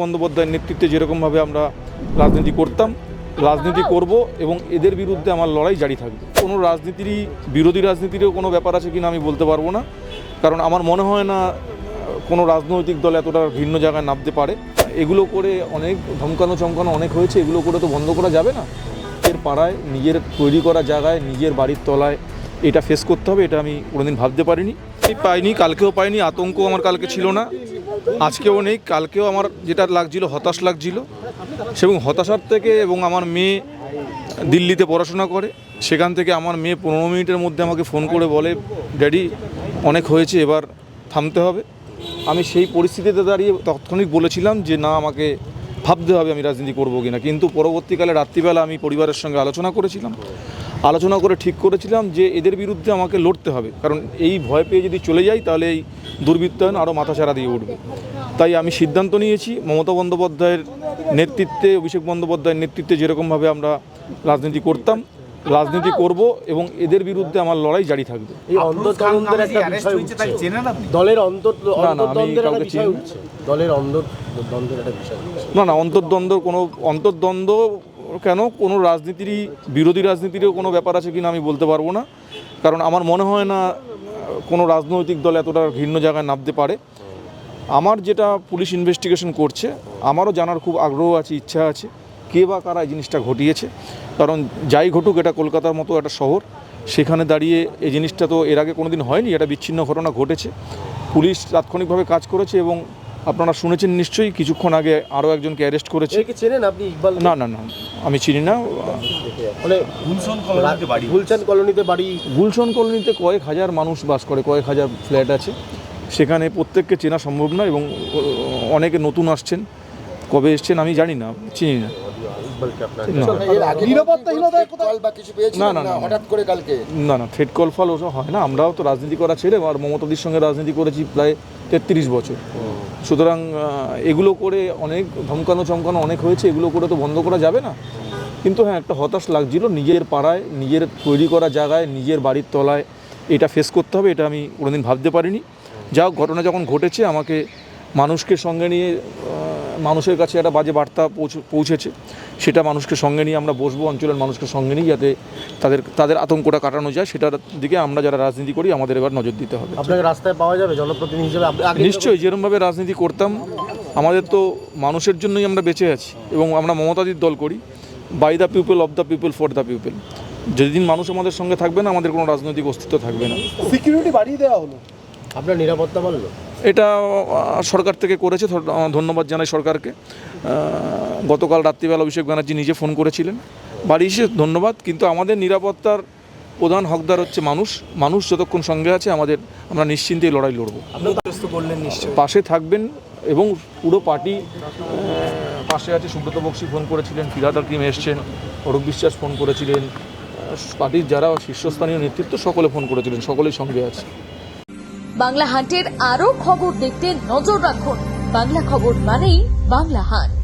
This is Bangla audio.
বন্দ্যোপাধ্যায়ের নেতৃত্বে যেরকমভাবে আমরা রাজনীতি করতাম, রাজনীতি করব এবং এদের বিরুদ্ধে আমার লড়াই জারি থাকবে। কোনো রাজনীতিরই বিরোধী রাজনীতিরও কোনো ব্যাপার আছে কিনা আমি বলতে পারবো না, কারণ আমার মনে হয় না কোনো রাজনৈতিক দল এতটা ভিন্ন জায়গায় নামতে পারে। এগুলো করে অনেক ধমকানো চমকানো অনেক হয়েছে, এগুলো করে তো বন্ধ করা যাবে না। এর পাড়ায় নিজের তৈরি করা জায়গায় নিজের বাড়ির তলায় এটা ফেস করতে হবে, এটা আমি কোনোদিন ভাবতে পারিনি। পাইনি, কালকেও পাইনি, আতঙ্ক আমার কালকে ছিল না, আজকেও নেই। কালকেও আমার যেটা লাগছিল হতাশ লাগছিল, এবং হতাশার থেকে এবং আমার মেয়ে দিল্লিতে পড়াশোনা করে, সেখান থেকে আমার মেয়ে 15 মিনিটের মধ্যে আমাকে ফোন করে বলে, ড্যাডি অনেক হয়েছে, এবার থামতে হবে। আমি সেই পরিস্থিতিতে দাঁড়িয়ে তৎক্ষণিক বলেছিলাম যে না, আমাকে ভাবতে হবে আমি রাজনীতি করবো কিনা। কিন্তু পরবর্তীকালে রাত্রিবেলা আমি পরিবারের সঙ্গে আলোচনা করে ঠিক করেছিলাম যে এদের বিরুদ্ধে আমাকে লড়তে হবে, কারণ এই ভয় পেয়ে যদি চলে যাই তাহলে এই দুর্বৃত্তায়ন আরও মাথাচাড়া দিয়ে উঠবে। তাই আমি সিদ্ধান্ত নিয়েছি, মমতা বন্দ্যোপাধ্যায়ের নেতৃত্বে, অভিষেক বন্দ্যোপাধ্যায়ের নেতৃত্বে যেরকমভাবে আমরা রাজনীতি করতাম, রাজনীতি করব এবং এদের বিরুদ্ধে আমার লড়াই জারি থাকবে। এই অন্তর্দ্বন্দ্বের একটা বিষয় উঠছে, দলের অন্তর্দ্বন্দ্বের একটা বিষয় উঠছে, দলের অন্তর্দ্বন্দ্বের একটা বিষয় উঠছে। না, অন্তর্দ্বন্দ্ব কেন, কোনো রাজনীতিরই বিরোধী রাজনীতিরও কোনো ব্যাপার আছে কিনা আমি বলতে পারবো না, কারণ আমার মনে হয় না কোনো রাজনৈতিক দল এতটা ভিন্ন জায়গায় নামতে পারে। আমার যেটা পুলিশ ইনভেস্টিগেশন করছে, আমারও জানার খুব আগ্রহ আছে, ইচ্ছা আছে কে বা কারা এই জিনিসটা ঘটিয়েছে। কারণ যাই ঘটুক, এটা কলকাতার মতো একটা শহর, সেখানে দাঁড়িয়ে এই জিনিসটা তো এর আগে কোনো দিন হয়নি, এটা বিচ্ছিন্ন ঘটনা ঘটেছে। পুলিশ তাৎক্ষণিকভাবে কাজ করেছে এবং আপনারা শুনেছেন নিশ্চয়ই কিছুক্ষণ আগে আরও একজনকে অ্যারেস্ট করেছে। না, আমি চিনি না। গুলশন কলোনিতে কয়েক হাজার মানুষ বাস করে, কয়েক হাজার ফ্ল্যাট আছে, সেখানে প্রত্যেককে চেনা সম্ভব না, এবং অনেকে নতুন আসছেন, কবে এসছেন আমি জানি না, চিনি না। না, থ্রেড কল ফল ওসব হয় না। আমরাও তো রাজনীতি করা ছেড়ে আর মমতাদির সঙ্গে রাজনীতি করেছি প্রায় 33 বছর। সুতরাং এগুলো করে অনেক ধমকানো চমকানো অনেক হয়েছে, এগুলো করে তো বন্ধ করা যাবে না। কিন্তু হ্যাঁ, একটা হতাশ লাগছিল, নিজের পাড়ায় নিজের তৈরি করা জায়গায় নিজের বাড়ির তলায় এটা ফেস করতে হবে, এটা আমি কোনোদিন ভাবতে পারিনি। যা ঘটনা যখন ঘটেছে, আমাকে মানুষকে সঙ্গে নিয়ে, মানুষের কাছে একটা বাজে বার্তা পৌঁছেছে, সেটা মানুষকে সঙ্গে নিয়ে আমরা বসবো, অঞ্চলের মানুষকে সঙ্গে নিয়ে, যাতে তাদের আতঙ্কটা কাটানো যায়, সেটার দিকে আমরা যারা রাজনীতি করি আমাদের এবার নজর দিতে হবে। আপনাকে রাস্তায় পাওয়া যাবে জনপ্রতিনিধি হিসেবে? নিশ্চয়ই, যেরকমভাবে রাজনীতি করতাম, আমাদের তো মানুষের জন্যই আমরা বেঁচে আছি, এবং আমরা মমতাদির দল করি, by the people, of the people, for the people. যেদিন মানুষ আমাদের সঙ্গে থাকবে না, আমাদের কোনো রাজনৈতিক অস্তিত্ব থাকবে না। সিকিউরিটি বাড়িয়ে দেওয়া হলো, আপনার নিরাপত্তা বাড়লো? এটা সরকার থেকে করেছে, ধন্যবাদ জানাই সরকারকে। গতকাল রাত্রিবেলা অভিষেক ব্যানার্জি নিজে ফোন করেছিলেন, বাড়িয়েছে, ধন্যবাদ। কিন্তু আমাদের নিরাপত্তার প্রধান হকদার হচ্ছে মানুষ যতক্ষণ সঙ্গে আছে আমরা নিশ্চিন্তে লড়াই লড়বো। পাশে থাকবেন, এবং পুরো পার্টি পাশে আছে। সুব্রত বক্সী ফোন করেছিলেন, ফিরহাদ হাকিম এসছেন, অরূপ বিশ্বাস ফোন করেছিলেন, পার্টির যারা শীর্ষস্থানীয় নেতৃত্ব সকলে ফোন করেছিলেন, সকলেই সঙ্গে আছে। বাংলা হান্টের আরো খবর দেখতে নজর রাখুন। বাংলা খবর মানেই বাংলা হান্ট।